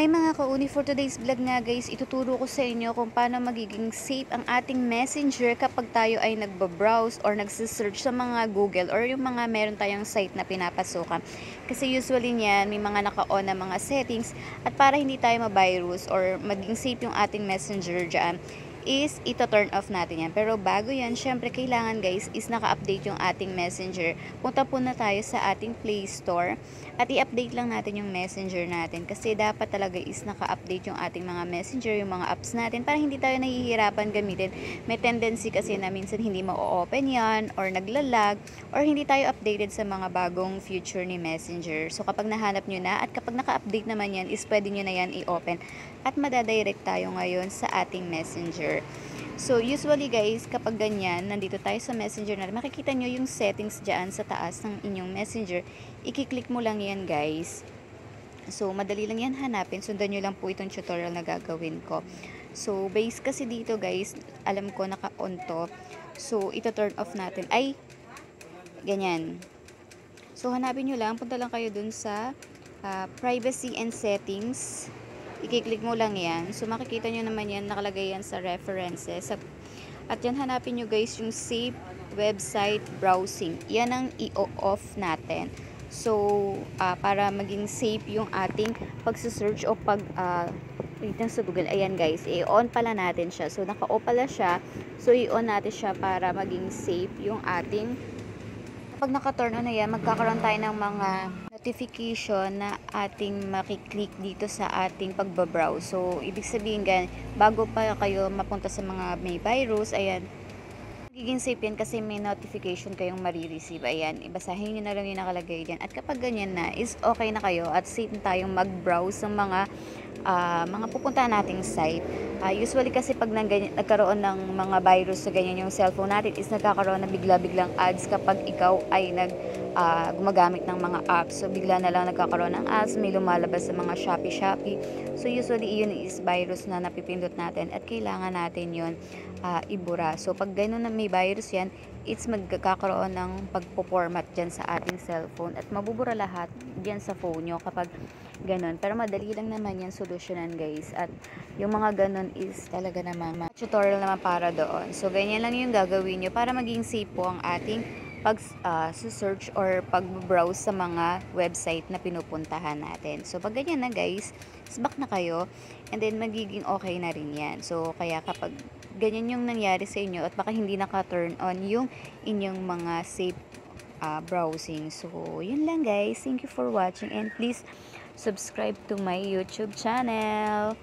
Hi mga kauni, for today's vlog nga guys, ituturo ko sa inyo kung paano magiging safe ang ating messenger kapag tayo ay nagbabrowse or nagsisearch sa mga Google or yung mga meron tayong site na pinapasukan. Kasi usually niyan, may mga naka-on na mga settings at para hindi tayo ma-virus or maging safe yung ating messenger dyan, is ito-turn off natin yan. Pero bago yan, syempre kailangan guys is naka-update yung ating messenger. Punta po na tayo sa ating Play Store at i-update lang natin yung messenger natin kasi dapat talaga is naka-update yung ating mga messenger, yung mga apps natin para hindi tayo nahihirapan gamitin. May tendency kasi na minsan hindi ma-open yan or naglalag or hindi tayo updated sa mga bagong feature ni messenger. So kapag nahanap nyo na at kapag naka-update naman yan is pwede nyo na yan i-open at madadirect tayo ngayon sa ating messenger. So, usually guys, kapag ganyan, nandito tayo sa messenger natin, makikita nyo yung settings dyan sa taas ng inyong messenger. I-click mo lang yan guys. So, madali lang yan hanapin. Sundan nyo lang po itong tutorial na gagawin ko. So, base kasi dito guys, alam ko naka-on to. So, ito turn off natin. Ay, ganyan. So, hanapin nyo lang. Punta lang kayo dun sa privacy and settings. I-click mo lang yan. So, makikita nyo naman yan, nakalagay yan sa references. At yan, hanapin nyo guys yung safe website browsing. Yan ang i-off natin. So, para maging safe yung ating pagsusearch o wait sa Google. Ayan guys, i-on pala natin siya. So, naka-off pala siya. So, i-on natin siya para maging safe yung ating. Kapag naka-turn on na yan, magkakaroon tayo ng mga notification na ating makiklik dito sa ating pagbabrowse. So, ibig sabihin bago pa kayo mapunta sa mga may virus, ayan, magiging safe yan kasi may notification kayong marireceive. Ayan, ibasahin nyo na lang yung nakalagay dyan. At kapag ganyan na, is okay na kayo at safe na tayong mag-browse ng mga pupuntahan nating site. Usually kasi pag nagkaroon ng mga virus sa ganyan yung cellphone natin is nagkakaroon na bigla-biglang ads kapag ikaw ay gumagamit ng mga apps. So bigla na lang nagkakaroon ng ads, may lumalabas sa mga Shopee. So usually yun is virus na napipindot natin at kailangan natin yun ibura. So pag gano'n na may virus yan, it's magkakaroon ng pagpo-format dyan sa ating cellphone at mabubura lahat dyan sa phone nyo kapag ganon. Pero madali lang naman yan solusyonan guys. At yung mga ganon is talaga naman tutorial naman para doon. So ganyan lang yung gagawin nyo para maging safe po ang ating pag-search or pag-browse sa mga website na pinupuntahan natin. So pag ganyan na guys, back na kayo and then magiging okay na rin yan. So kaya kapag ganyan yung nangyari sa inyo at baka hindi naka-turn on yung inyong mga safe browsing. So yun lang guys. Thank you for watching and please subscribe to my YouTube channel.